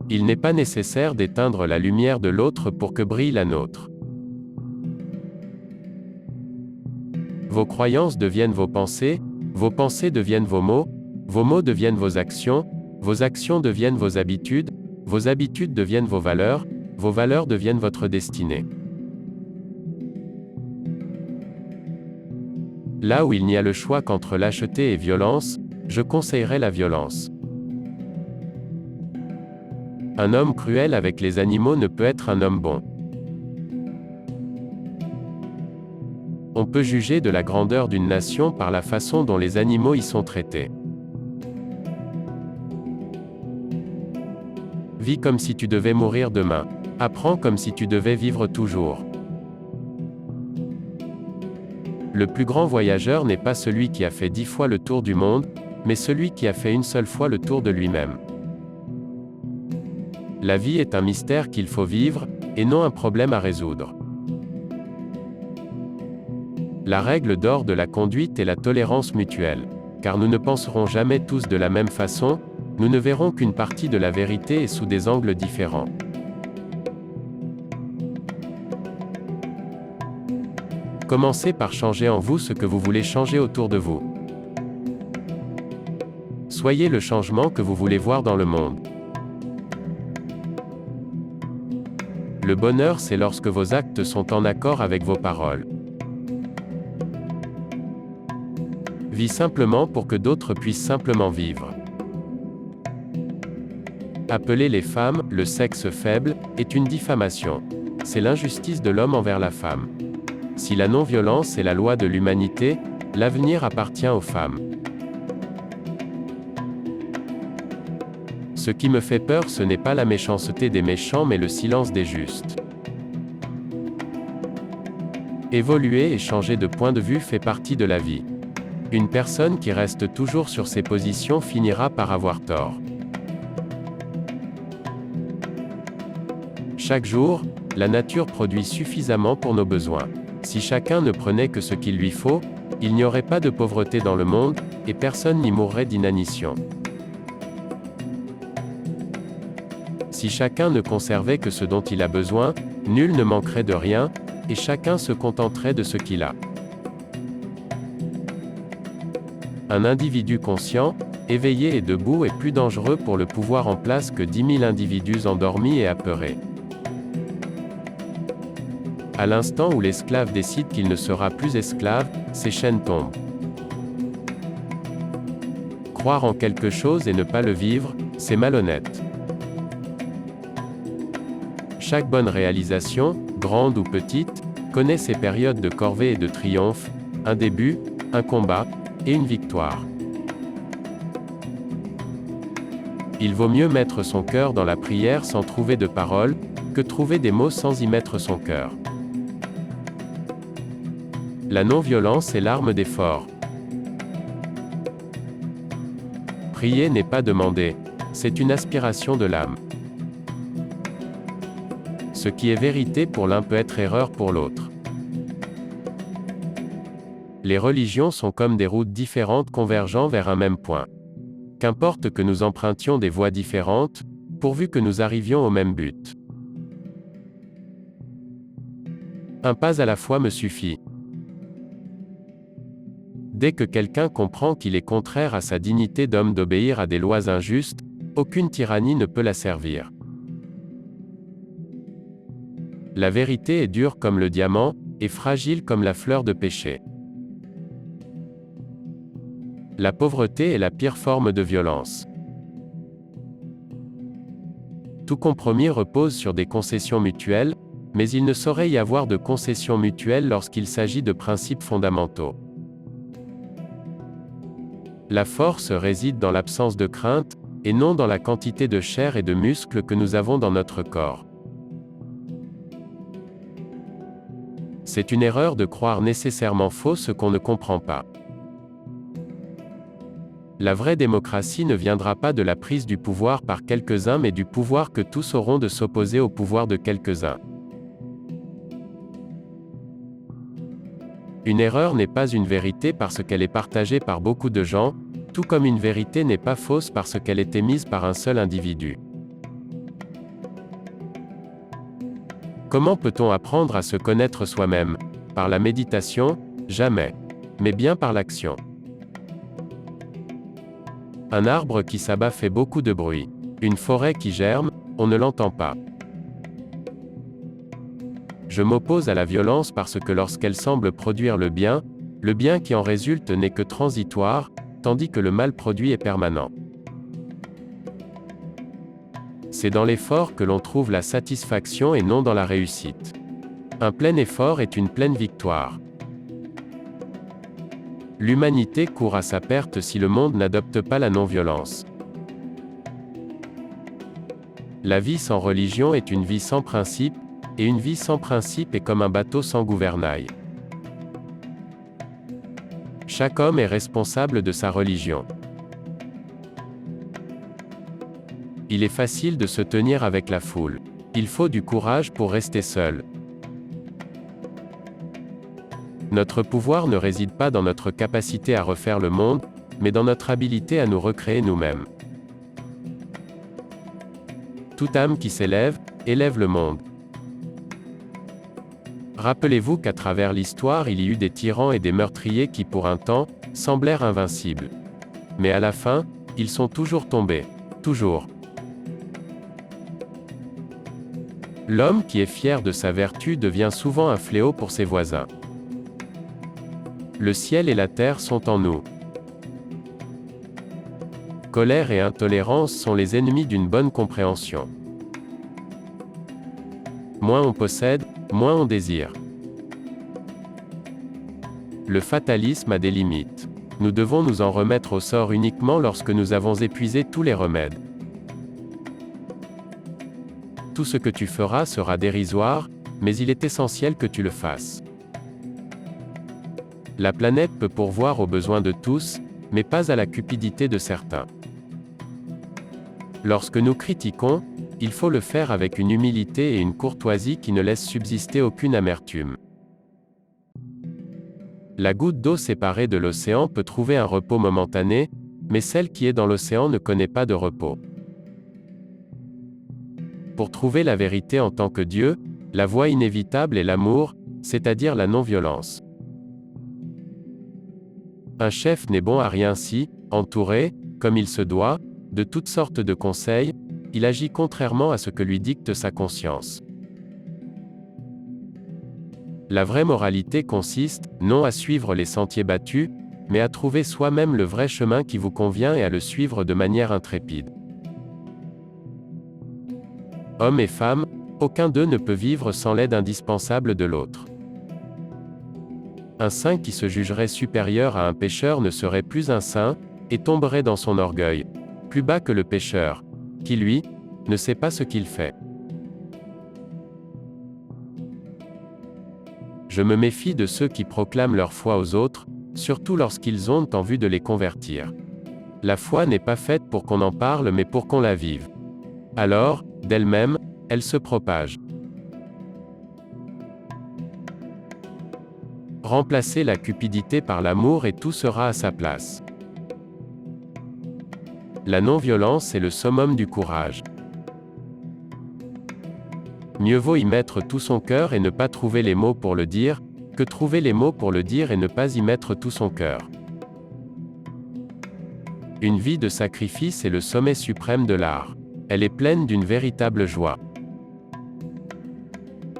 Il n'est pas nécessaire d'éteindre la lumière de l'autre pour que brille la nôtre. Vos croyances deviennent vos pensées deviennent vos mots deviennent vos actions deviennent vos habitudes deviennent vos valeurs deviennent votre destinée. Là où il n'y a le choix qu'entre lâcheté et violence, je conseillerais la violence. Un homme cruel avec les animaux ne peut être un homme bon. On peut juger de la grandeur d'une nation par la façon dont les animaux y sont traités. Vis comme si tu devais mourir demain. Apprends comme si tu devais vivre toujours. Le plus grand voyageur n'est pas celui qui a fait 10 fois le tour du monde, mais celui qui a fait une seule fois le tour de lui-même. La vie est un mystère qu'il faut vivre, et non un problème à résoudre. La règle d'or de la conduite est la tolérance mutuelle. Car nous ne penserons jamais tous de la même façon, nous ne verrons qu'une partie de la vérité et sous des angles différents. Commencez par changer en vous ce que vous voulez changer autour de vous. Soyez le changement que vous voulez voir dans le monde. Le bonheur, c'est lorsque vos actes sont en accord avec vos paroles. Vis simplement pour que d'autres puissent simplement vivre. Appeler les femmes « le sexe faible » est une diffamation. C'est l'injustice de l'homme envers la femme. Si la non-violence est la loi de l'humanité, l'avenir appartient aux femmes. Ce qui me fait peur, ce n'est pas la méchanceté des méchants mais le silence des justes. Évoluer et changer de point de vue fait partie de la vie. Une personne qui reste toujours sur ses positions finira par avoir tort. Chaque jour, la nature produit suffisamment pour nos besoins. Si chacun ne prenait que ce qu'il lui faut, il n'y aurait pas de pauvreté dans le monde, et personne n'y mourrait d'inanition. Si chacun ne conservait que ce dont il a besoin, nul ne manquerait de rien, et chacun se contenterait de ce qu'il a. Un individu conscient, éveillé et debout est plus dangereux pour le pouvoir en place que 10 000 individus endormis et apeurés. À l'instant où l'esclave décide qu'il ne sera plus esclave, ses chaînes tombent. Croire en quelque chose et ne pas le vivre, c'est malhonnête. Chaque bonne réalisation, grande ou petite, connaît ses périodes de corvée et de triomphe, un début, un combat, et une victoire. Il vaut mieux mettre son cœur dans la prière sans trouver de paroles, que trouver des mots sans y mettre son cœur. La non-violence est l'arme des forts. Prier n'est pas demander, c'est une aspiration de l'âme. Ce qui est vérité pour l'un peut être erreur pour l'autre. Les religions sont comme des routes différentes convergeant vers un même point. Qu'importe que nous empruntions des voies différentes, pourvu que nous arrivions au même but. Un pas à la fois me suffit. Dès que quelqu'un comprend qu'il est contraire à sa dignité d'homme d'obéir à des lois injustes, aucune tyrannie ne peut la servir. La vérité est dure comme le diamant, et fragile comme la fleur de pêcher. La pauvreté est la pire forme de violence. Tout compromis repose sur des concessions mutuelles, mais il ne saurait y avoir de concessions mutuelles lorsqu'il s'agit de principes fondamentaux. La force réside dans l'absence de crainte, et non dans la quantité de chair et de muscles que nous avons dans notre corps. C'est une erreur de croire nécessairement faux ce qu'on ne comprend pas. La vraie démocratie ne viendra pas de la prise du pouvoir par quelques-uns mais du pouvoir que tous auront de s'opposer au pouvoir de quelques-uns. Une erreur n'est pas une vérité parce qu'elle est partagée par beaucoup de gens, tout comme une vérité n'est pas fausse parce qu'elle est émise par un seul individu. Comment peut-on apprendre à se connaître soi-même? Par la méditation? Jamais. Mais bien par l'action. Un arbre qui s'abat fait beaucoup de bruit. Une forêt qui germe, on ne l'entend pas. Je m'oppose à la violence parce que lorsqu'elle semble produire le bien qui en résulte n'est que transitoire, tandis que le mal produit est permanent. C'est dans l'effort que l'on trouve la satisfaction et non dans la réussite. Un plein effort est une pleine victoire. L'humanité court à sa perte si le monde n'adopte pas la non-violence. La vie sans religion est une vie sans principe, et une vie sans principe est comme un bateau sans gouvernail. Chaque homme est responsable de sa religion. Il est facile de se tenir avec la foule. Il faut du courage pour rester seul. Notre pouvoir ne réside pas dans notre capacité à refaire le monde, mais dans notre habilité à nous recréer nous-mêmes. Toute âme qui s'élève, élève le monde. Rappelez-vous qu'à travers l'histoire il y eut des tyrans et des meurtriers qui pour un temps, semblèrent invincibles. Mais à la fin, ils sont toujours tombés. Toujours. L'homme qui est fier de sa vertu devient souvent un fléau pour ses voisins. Le ciel et la terre sont en nous. Colère et intolérance sont les ennemis d'une bonne compréhension. Moins on possède, moins on désire. Le fatalisme a des limites. Nous devons nous en remettre au sort uniquement lorsque nous avons épuisé tous les remèdes. Tout ce que tu feras sera dérisoire, mais il est essentiel que tu le fasses. La planète peut pourvoir aux besoins de tous, mais pas à la cupidité de certains. Lorsque nous critiquons, il faut le faire avec une humilité et une courtoisie qui ne laissent subsister aucune amertume. La goutte d'eau séparée de l'océan peut trouver un repos momentané, mais celle qui est dans l'océan ne connaît pas de repos. Pour trouver la vérité en tant que Dieu, la voie inévitable est l'amour, c'est-à-dire la non-violence. Un chef n'est bon à rien si, entouré, comme il se doit, de toutes sortes de conseils, il agit contrairement à ce que lui dicte sa conscience. La vraie moralité consiste, non à suivre les sentiers battus, mais à trouver soi-même le vrai chemin qui vous convient et à le suivre de manière intrépide. Hommes et femmes, aucun d'eux ne peut vivre sans l'aide indispensable de l'autre. Un saint qui se jugerait supérieur à un pécheur ne serait plus un saint, et tomberait dans son orgueil, plus bas que le pécheur, qui lui, ne sait pas ce qu'il fait. Je me méfie de ceux qui proclament leur foi aux autres, surtout lorsqu'ils ont en vue de les convertir. La foi n'est pas faite pour qu'on en parle mais pour qu'on la vive. Alors, d'elle-même, elle se propage. Remplacez la cupidité par l'amour et tout sera à sa place. La non-violence est le summum du courage. Mieux vaut y mettre tout son cœur et ne pas trouver les mots pour le dire, que trouver les mots pour le dire et ne pas y mettre tout son cœur. Une vie de sacrifice est le sommet suprême de l'art. Elle est pleine d'une véritable joie.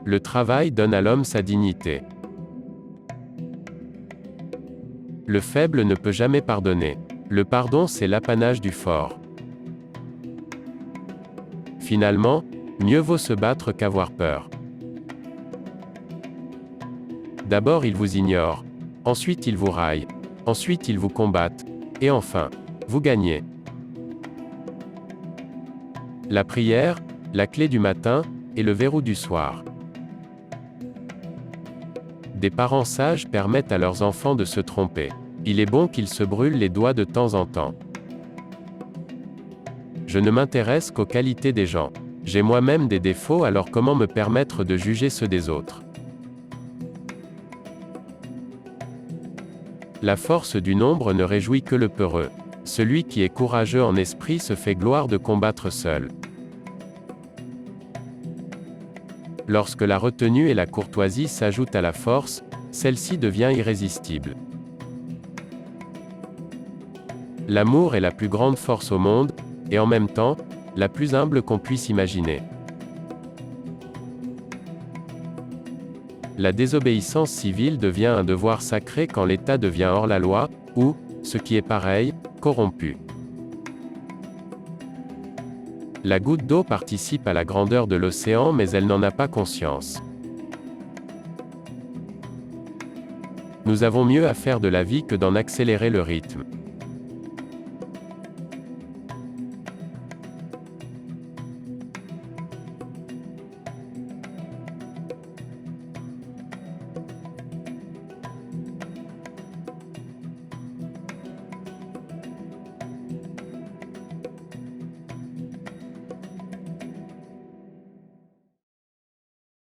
Le travail donne à l'homme sa dignité. Le faible ne peut jamais pardonner. Le pardon, c'est l'apanage du fort. Finalement, mieux vaut se battre qu'avoir peur. D'abord ils vous ignorent, ensuite ils vous raillent, ensuite ils vous combattent, et enfin, vous gagnez. La prière, la clé du matin, et le verrou du soir. Des parents sages permettent à leurs enfants de se tromper. Il est bon qu'ils se brûlent les doigts de temps en temps. Je ne m'intéresse qu'aux qualités des gens. J'ai moi-même des défauts, alors comment me permettre de juger ceux des autres? La force du nombre ne réjouit que le peureux. Celui qui est courageux en esprit se fait gloire de combattre seul. Lorsque la retenue et la courtoisie s'ajoutent à la force, celle-ci devient irrésistible. L'amour est la plus grande force au monde, et en même temps, la plus humble qu'on puisse imaginer. La désobéissance civile devient un devoir sacré quand l'État devient hors la loi, ou, ce qui est pareil, corrompu. La goutte d'eau participe à la grandeur de l'océan mais elle n'en a pas conscience. Nous avons mieux à faire de la vie que d'en accélérer le rythme.